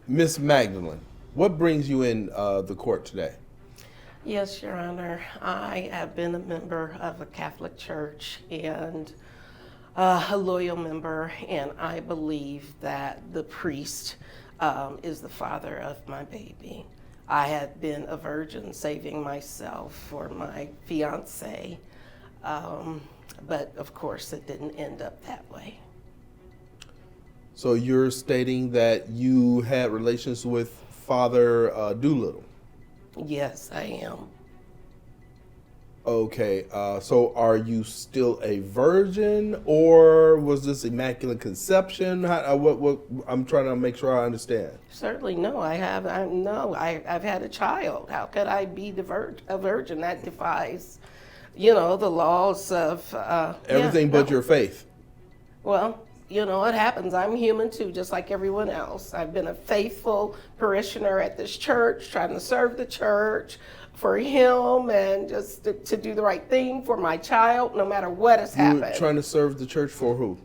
Miss Magdalene, what brings you in the court today? Yes, Your Honor. I have been a member of a Catholic church and a loyal member, and I believe that the priest is the father of my baby. I had been a virgin saving myself for my fiance, but of course it didn't end up that way. So you're stating that you had relations with Father Doolittle. Yes, I am. Okay, so are you still a virgin, or was this immaculate conception? What? I'm trying to make sure I understand. Certainly, no. I've had a child. How could I be a virgin? That defies, the laws of Everything but your faith. Well, it happens. I'm human too, just like everyone else. I've been a faithful parishioner at this church, trying to serve the church for him and just to do the right thing for my child, no matter what has You were happened. trying to serve the church for who?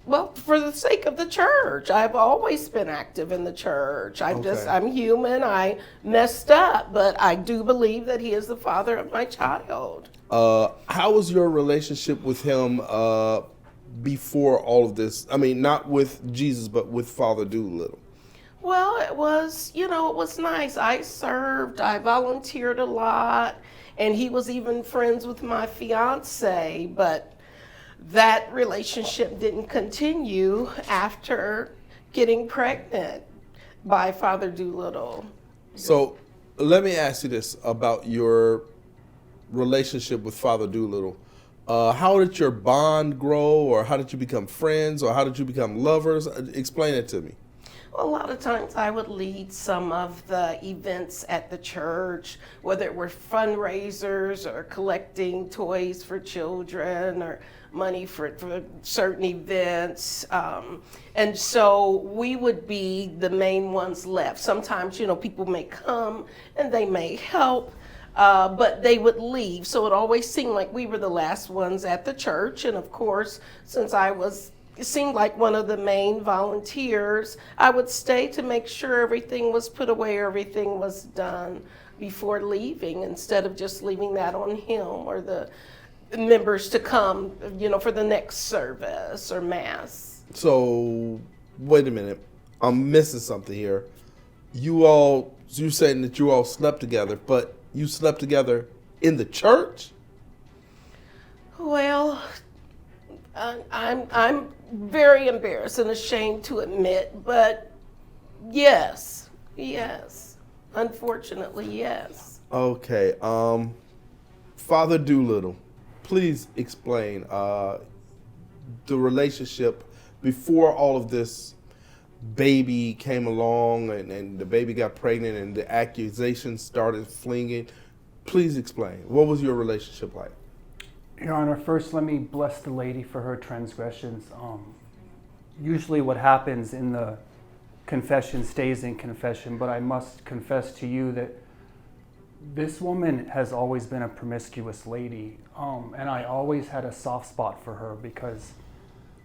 Well, for the sake of the church. I've always been active in the church. I'm human. I messed up, but I do believe that he is the father of my child. How was your relationship with him before all of this? I mean, not with Jesus, but with Father Doolittle. Well, it was nice. I served, I volunteered a lot, and he was even friends with my fiance, but that relationship didn't continue after getting pregnant by Father Doolittle. So let me ask you this about your relationship with Father Doolittle. How did your bond grow, or how did you become friends, or how did you become lovers? Explain it to me. Well, a lot of times I would lead some of the events at the church, whether it were fundraisers or collecting toys for children or money for certain events. And so we would be the main ones left. Sometimes, people may come and they may help, but they would leave. So it always seemed like we were the last ones at the church. And of course, since it seemed like one of the main volunteers, I would stay to make sure everything was put away, everything was done before leaving, instead of just leaving that on him or the members to come, for the next service or mass. So wait a minute, I'm missing something here. You're saying that you all slept together, but you slept together in the church? Well, I'm very embarrassed and ashamed to admit, but yes, unfortunately, yes. Okay, Father Doolittle, please explain the relationship before all of this baby came along and the baby got pregnant and the accusations started flinging. Please explain. What was your relationship like? Your Honor, first let me bless the lady for her transgressions. Usually what happens in the confession stays in confession, but I must confess to you that this woman has always been a promiscuous lady, and I always had a soft spot for her because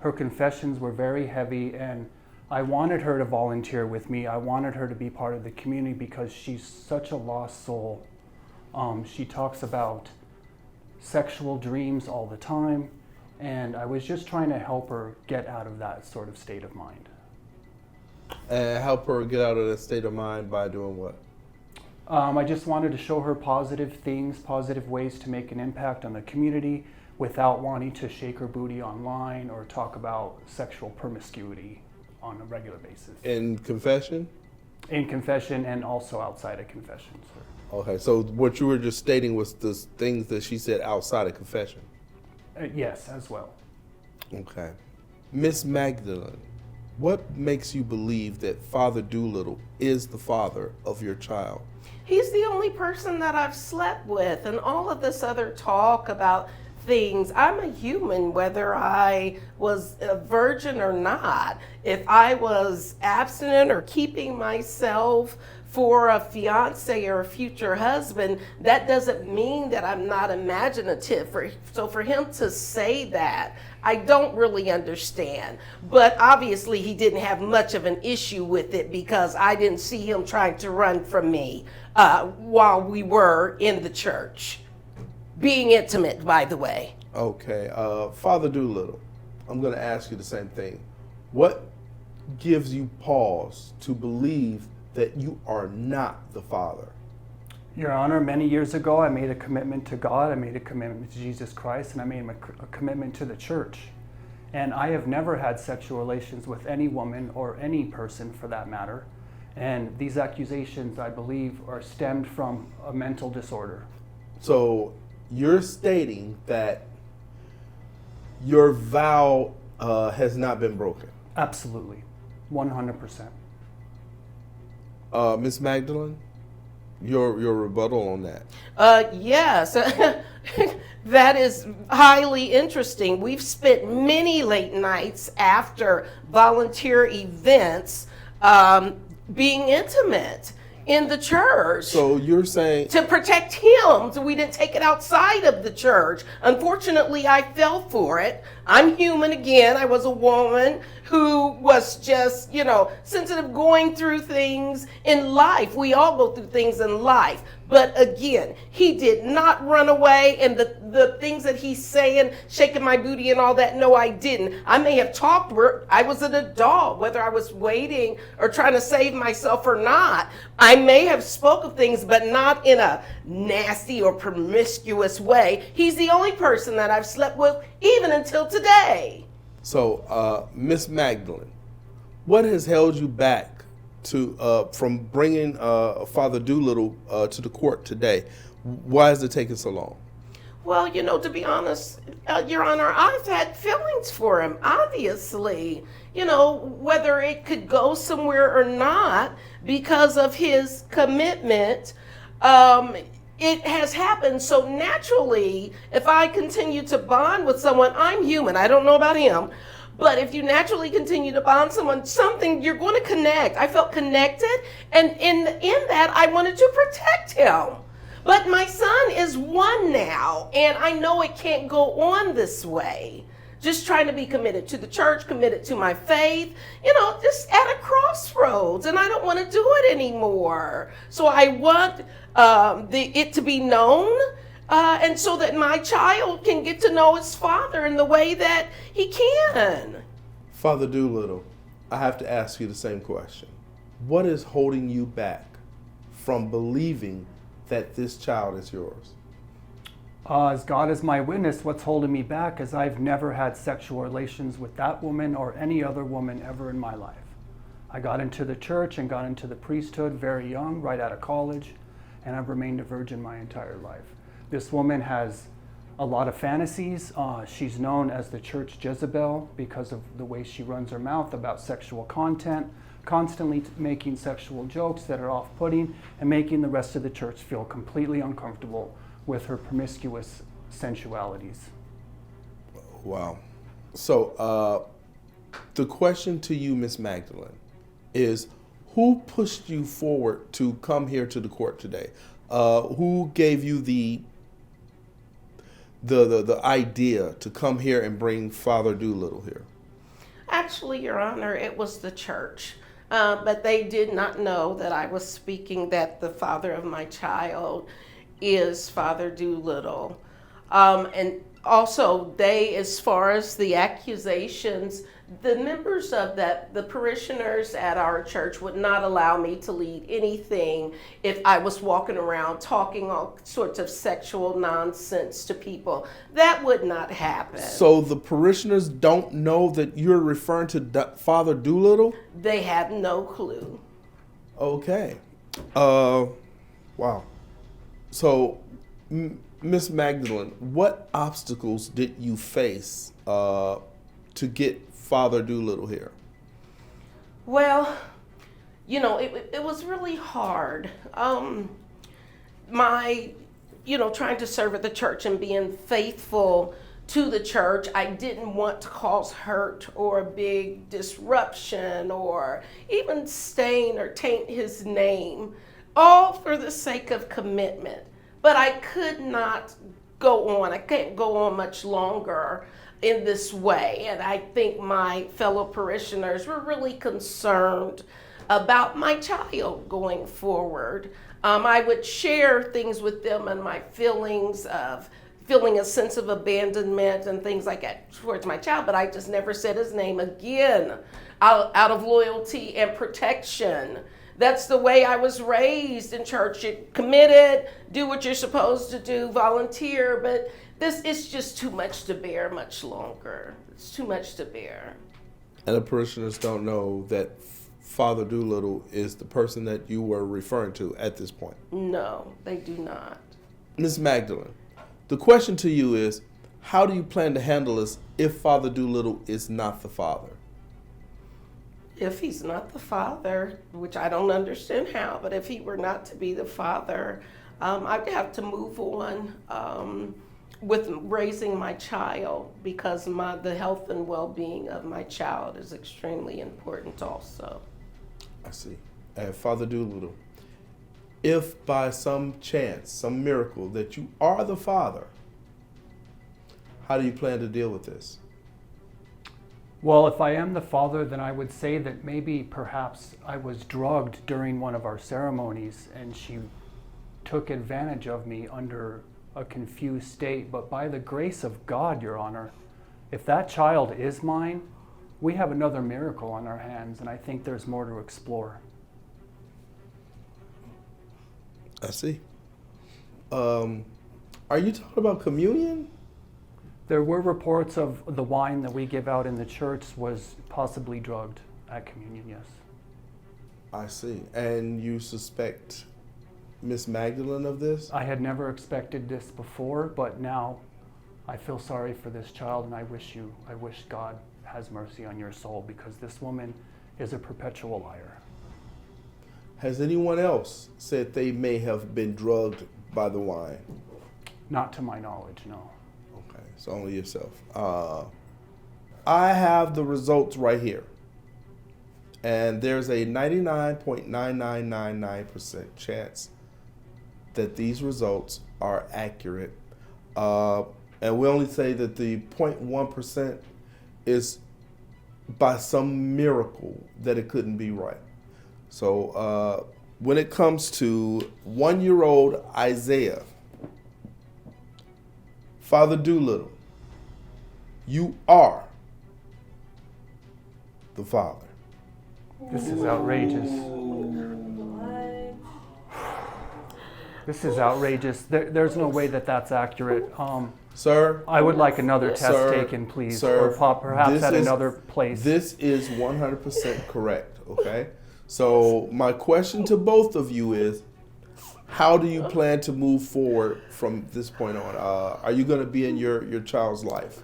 her confessions were very heavy, and I wanted her to volunteer with me. I wanted her to be part of the community because she's such a lost soul. She talks about sexual dreams all the time, and I was just trying to help her get out of that sort of state of mind. And help her get out of that state of mind by doing what? I just wanted to show her positive things, positive ways to make an impact on the community without wanting to shake her booty online or talk about sexual promiscuity on a regular basis. In confession? In confession and also outside of confession, sir. Okay, so what you were just stating was the things that she said outside of confession. Yes, as well. Okay. Miss Magdalene, what makes you believe that Father Doolittle is the father of your child? He's the only person that I've slept with, and all of this other talk about things. I'm a human, whether I was a virgin or not. If I was abstinent or keeping myself for a fiance or a future husband, that doesn't mean that I'm not imaginative. So for him to say that, I don't really understand. But obviously he didn't have much of an issue with it because I didn't see him trying to run from me while we were in the church. Being intimate, by the way. Okay, Father Doolittle, I'm going to ask you the same thing. What gives you pause to believe that you are not the father? Your Honor, many years ago, I made a commitment to God, I made a commitment to Jesus Christ, and I made a commitment to the church. And I have never had sexual relations with any woman or any person for that matter. And these accusations, I believe, are stemmed from a mental disorder. So you're stating that your vow has not been broken? Absolutely, 100%. Miss Magdalene, your rebuttal on that? Yes, that is highly interesting. We've spent many late nights after volunteer events being intimate in the church. So you're saying to protect him, so we didn't take it outside of the church. Unfortunately, I fell for it. I'm human again. I was a woman who was just, sensitive, going through things in life. We all go through things in life. But again, he did not run away, and the things that he's saying, shaking my booty and all that, no, I didn't. I may have talked where I was an adult, whether I was waiting or trying to save myself or not. I may have spoke of things, but not in a nasty or promiscuous way. He's the only person that I've slept with even until today. So, Miss Magdalene, what has held you back from bringing Father Doolittle to the court today? Why is it taking so long? Well, to be honest, Your Honor, I've had feelings for him, obviously. Whether it could go somewhere or not because of his commitment, it has happened. So naturally, if I continue to bond with someone, I'm human. I don't know about him. But if you naturally continue to bond something, you're going to connect. I felt connected, and in that, I wanted to protect him. But my son is 1 now, and I know it can't go on this way. Just trying to be committed to the church, committed to my faith, just at a crossroads, and I don't want to do it anymore. So I want it to be known, and so that my child can get to know his father in the way that he can. Father Doolittle, I have to ask you the same question. What is holding you back from believing that this child is yours? As God is my witness, what's holding me back is I've never had sexual relations with that woman or any other woman ever in my life. I got into the church and got into the priesthood very young, right out of college, and I've remained a virgin my entire life. This woman has a lot of fantasies. She's known as the church Jezebel because of the way she runs her mouth about sexual content, constantly making sexual jokes that are off-putting and making the rest of the church feel completely uncomfortable with her promiscuous sensualities. Wow. So the question to you, Miss Magdalene, is who pushed you forward to come here to the court today? Who gave you the idea to come here and bring Father Doolittle here? Actually, Your Honor, it was the church. But they did not know that I was speaking that the father of my child is Father Doolittle. And also, as far as the accusations, the members of the parishioners at our church would not allow me to lead anything if I was walking around talking all sorts of sexual nonsense to people. That would not happen. So the parishioners don't know that you're referring to Father Doolittle? They have no clue. Okay. Wow. So, Miss Magdalene, what obstacles did you face to get Father Doolittle here? Well, it was really hard. Trying to serve at the church and being faithful to the church. I didn't want to cause hurt or a big disruption or even stain or taint his name, all for the sake of commitment. But I could not go on. I can't go on much longer in this way. And I think my fellow parishioners were really concerned about my child going forward. I would share things with them and my feelings of feeling a sense of abandonment and things like that towards my child, but I just never said his name again out of loyalty and protection. That's the way I was raised in church. You're committed, do what you're supposed to do, volunteer, but this is just too much to bear much longer. It's too much to bear. And the parishioners don't know that Father Doolittle is the person that you were referring to at this point? No, they do not. Ms. Magdalene, the question to you is, how do you plan to handle this if Father Doolittle is not the father? If he's not the father, which I don't understand how, but if he were not to be the father, I'd have to move on with raising my child, because the health and well-being of my child is extremely important also. I see. Father Doolittle, if by some chance, some miracle, that you are the father, how do you plan to deal with this? Well, if I am the father, then I would say that maybe perhaps I was drugged during one of our ceremonies and she took advantage of me under a confused state. But by the grace of God, Your Honor, if that child is mine, we have another miracle on our hands, and I think there's more to explore. I see. Are you talking about communion? There were reports of the wine that we give out in the church was possibly drugged at communion, yes. I see. And you suspect Miss Magdalene of this? I had never expected this before, but now I feel sorry for this child, and I wish God has mercy on your soul, because this woman is a perpetual liar. Has anyone else said they may have been drugged by the wine? Not to my knowledge, no. Okay, so only yourself. I have the results right here. And there's a 99.9999% chance that these results are accurate. And we only say that the 0.1% is by some miracle that it couldn't be right. So when it comes to 1-year-old Isaiah, Father Doolittle, you are the father. This is outrageous. This is outrageous. There's no way that that's accurate. Sir? I would like another test taken, please, or perhaps at another place. This is 100% correct, okay? So my question to both of you is, how do you plan to move forward from this point on? Are you going to be in your child's life?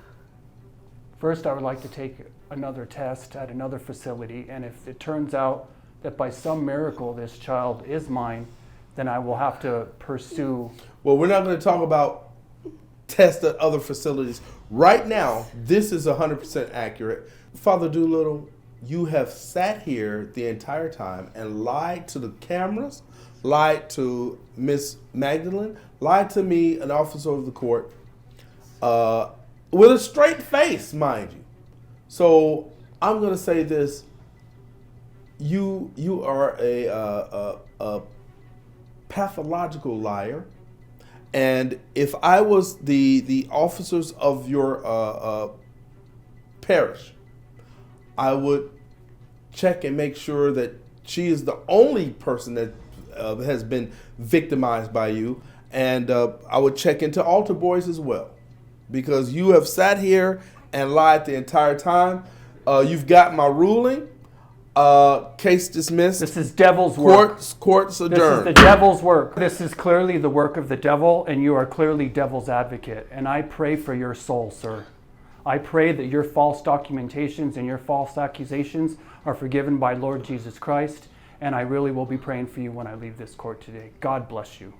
First, I would like to take another test at another facility, and if it turns out that by some miracle this child is mine, then I will have to pursue. Well, we're not going to talk about tests at other facilities. Right now, this is 100% accurate. Father Doolittle, you have sat here the entire time and lied to the cameras, lied to Miss Magdalene, lied to me, an officer of the court, with a straight face, mind you. So I'm going to say this. You are a pathological liar. And if I was the officers of your parish, I would check and make sure that she is the only person that has been victimized by you. And I would check into altar boys as well, because you have sat here and lied the entire time. You've got my ruling. Case dismissed. This is devil's work. Court's adjourned. This is the devil's work. This is clearly the work of the devil, and you are clearly devil's advocate. And I pray for your soul, sir. I pray that your false documentations and your false accusations are forgiven by Lord Jesus Christ, and I really will be praying for you when I leave this court today. God bless you.